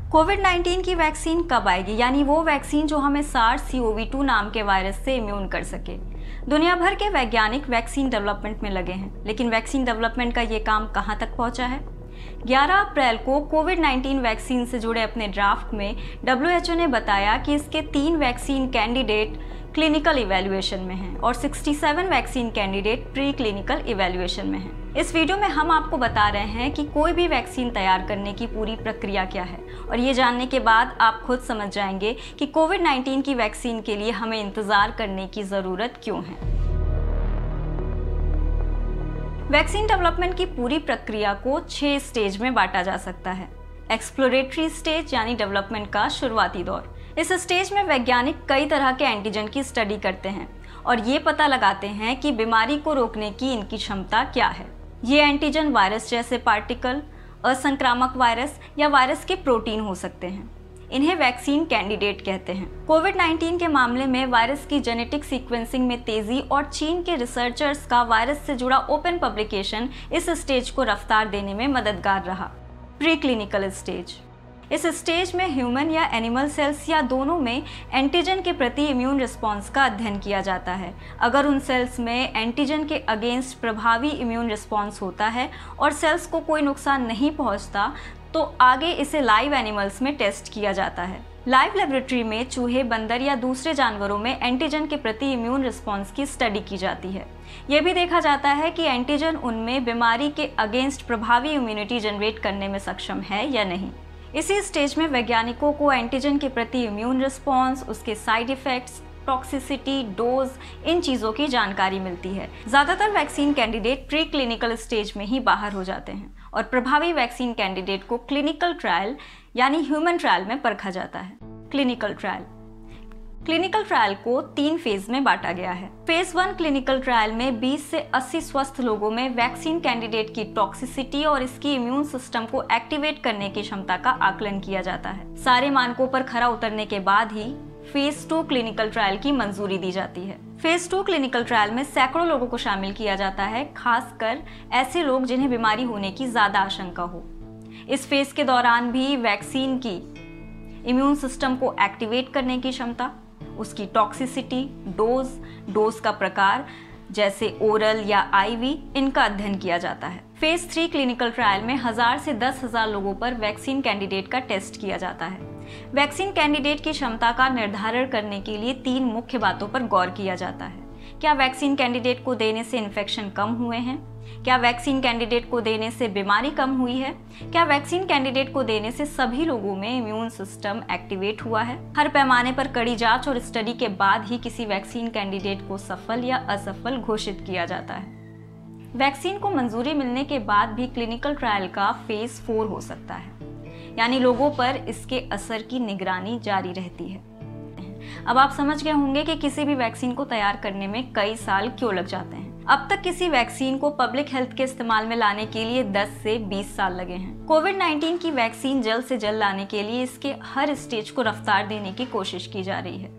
कोविड-19 की वैक्सीन कब आएगी, यानी वो वैक्सीन जो हमें SARS-CoV-2 नाम के वायरस से इम्यून कर सके। दुनिया भर के वैज्ञानिक वैक्सीन डेवलपमेंट में लगे हैं, लेकिन वैक्सीन डेवलपमेंट का ये काम कहाँ तक पहुँचा है? 11 अप्रैल को कोविड-19 वैक्सीन से जुड़े अपने ड्राफ्ट में WHO ने बताया कि इसके 3 वैक्सीन कैंडिडेट क्लिनिकल इवैल्यूएशन में हैं और 67 vaccine candidate pre clinical evaluation में हैं। इस वीडियो में हम आपको बता रहे हैं कि कोई भी वैक्सीन तैयार करने की पूरी प्रक्रिया क्या है, और ये जानने के बाद आप खुद समझ जाएंगे कि कोविड-19 की वैक्सीन के लिए हमें इंतजार करने की ज़रूरत क्यों है। वैक्सीन डेवलपमेंट की पूरी प्रक्रिया को 6 स्टेज में बांटा जा सकता है। एक्सप्लोरेटरी स्टेज यानी डेवलपमेंट का शुरुआती दौर। इस स्टेज में वैज्ञानिक कई तरह के एंटीजन की स्टडी करते हैं और ये पता लगाते हैं कि बीमारी को रोकने की इनकी क्षमता क्या है। ये एंटीजन वायरस जैसे पार्टिकल, असंक्रामक वायरस या वायरस के प्रोटीन हो सकते हैं। इन्हें वैक्सीन कैंडिडेट कहते हैं। कोविड-19 के मामले में वायरस की जेनेटिक सीक्वेंसिंग में तेजी और चीन के रिसर्चर्स का वायरस से जुड़ा ओपन पब्लिकेशन इस स्टेज को रफ्तार देने में मददगार रहा। Pre clinical stage. इस स्टेज में ह्यूमन या एनिमल सेल्स या दोनों में एंटीजन के प्रति इम्यून रिस्पॉन्स का अध्ययन किया जाता है। अगर उन सेल्स में एंटीजन के अगेंस्ट प्रभावी इम्यून रिस्पॉन्स होता है और सेल्स को कोई नुकसान नहीं पहुंचता, तो आगे इसे लाइव एनिमल्स में टेस्ट किया जाता है। लाइव लेबोरेटरी में चूहे, बंदर या दूसरे जानवरों में एंटीजन के प्रति इम्यून रिस्पॉन्स की स्टडी की जाती है। यह भी देखा जाता है कि एंटीजन उनमें बीमारी के अगेंस्ट प्रभावी इम्यूनिटी जनरेट करने में सक्षम है या नहीं। इसी स्टेज में वैज्ञानिकों को एंटीजन के प्रति इम्यून रिस्पॉन्स, उसके साइड इफेक्ट्स, टॉक्सिसिटी, डोज, इन चीज़ों की जानकारी मिलती है। ज़्यादातर vaccine candidate pre clinical stage में ही बाहर हो जाते हैं और प्रभावी वैक्सीन कैंडिडेट को क्लिनिकल ट्रायल यानी ह्यूमन ट्रायल में परखा जाता है। क्लिनिकल ट्रायल को 3 फेज में बांटा गया है। फेज 1 क्लिनिकल ट्रायल में 20 से 80 स्वस्थ लोगों में वैक्सीन कैंडिडेट की टॉक्सिसिटी और इसकी इम्यून सिस्टम को एक्टिवेट करने की क्षमता का आकलन किया जाता है। सारे मानकों पर खरा उतरने के बाद ही फेज 2 क्लिनिकल ट्रायल की मंजूरी दी जाती है। फेज 2 क्लिनिकल ट्रायल में सैकड़ों लोगों को शामिल किया जाता है, खासकर ऐसे लोग जिन्हें बीमारी होने की ज्यादा आशंका हो। इस फेज के दौरान भी वैक्सीन की इम्यून सिस्टम को एक्टिवेट करने की क्षमता, उसकी टॉक्सिसिटी, डोज का प्रकार जैसे ओरल या आईवी, इनका अध्ययन किया जाता है। फेज 3 क्लिनिकल ट्रायल में 1000 से 10,000 लोगों पर वैक्सीन कैंडिडेट का टेस्ट किया जाता है। वैक्सीन कैंडिडेट की क्षमता का निर्धारण करने के लिए 3 मुख्य बातों पर गौर किया जाता है। क्या वैक्सीन कैंडिडेट को देने से इन्फेक्शन कम हुए हैं? क्या वैक्सीन कैंडिडेट को देने से बीमारी कम हुई है? क्या वैक्सीन कैंडिडेट को देने से सभी लोगों में इम्यून सिस्टम एक्टिवेट हुआ है? हर पैमाने पर कड़ी जांच और स्टडी के बाद ही किसी वैक्सीन कैंडिडेट को सफल या असफल घोषित किया जाता है। वैक्सीन को मंजूरी मिलने के बाद भी क्लिनिकल ट्रायल का फेज 4 हो सकता है, यानी लोगों पर इसके असर की निगरानी जारी रहती है। अब आप समझ गए होंगे कि किसी भी वैक्सीन को तैयार करने में कई साल क्यों लग जाते हैं। अब तक किसी वैक्सीन को पब्लिक हेल्थ के इस्तेमाल में लाने के लिए 10 से 20 साल लगे हैं। कोविड-19 की वैक्सीन जल्द से जल्द लाने के लिए इसके हर स्टेज को रफ्तार देने की कोशिश की जा रही है।